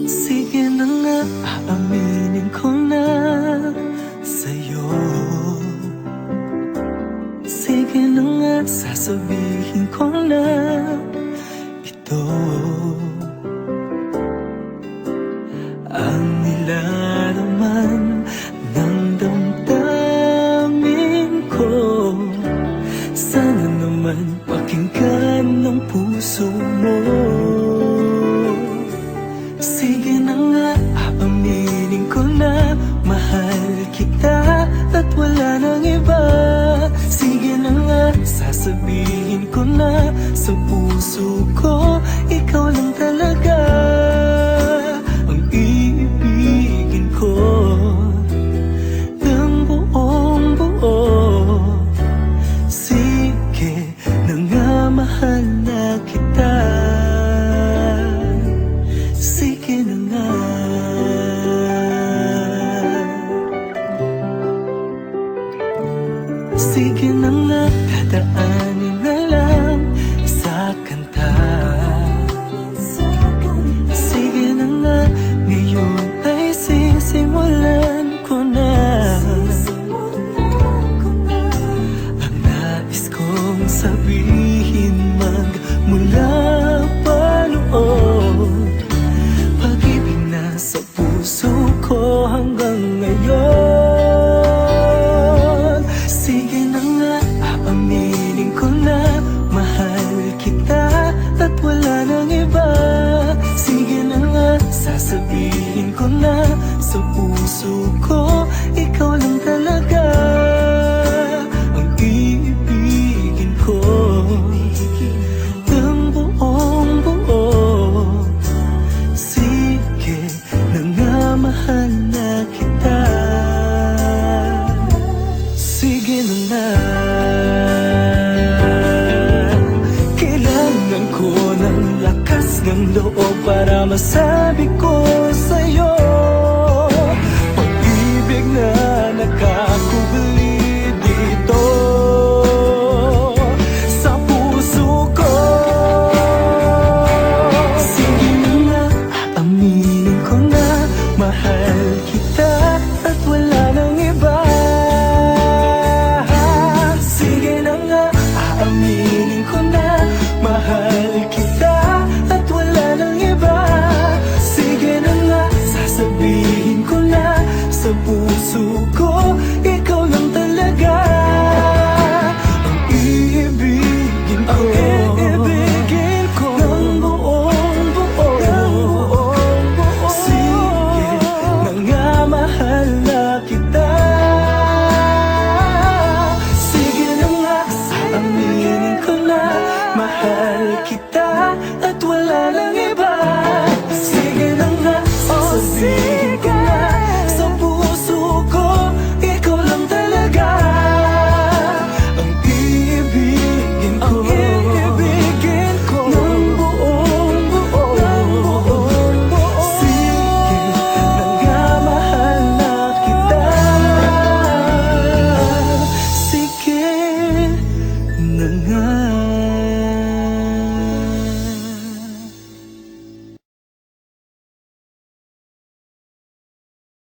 Sige na nga, aaminin ko na sa'yo. Sige na nga, sasabihin ko na ito ang nilalaman ng damdamin ko. Sana naman pakinggan ng puso mo. Sige na nga, aaminin ko na mahal kita at wala nang iba. Sige na nga, sasabihin ko na sa puso ko, ikaw lang talaga ang iibigin ko ng buong buo. Sige na nga, mahal na kita. Sige na nga. Sige na nga, dadaanin na lang sa kanta. Sige na nga, ngayon ay sisimulan ko na ang nais kong sabihin magmula pa noon. Pag-ibig na sa puso ko hanggang ngayon. Sige na nga, aaminin ko na mahal kita at wala nang iba. Sige na nga, sasabihin ko na sa puso ko, ikaw lang talaga ang iibigin ko ng buong buo. Sige na nga, mahal na kita. Sige na nga. Kailangan ko ng lakas ng loob para masabi ko sa'yo pag-ibig na nakakubli dito sa puso ko. Sige na nga, aaminin ko na mahal kita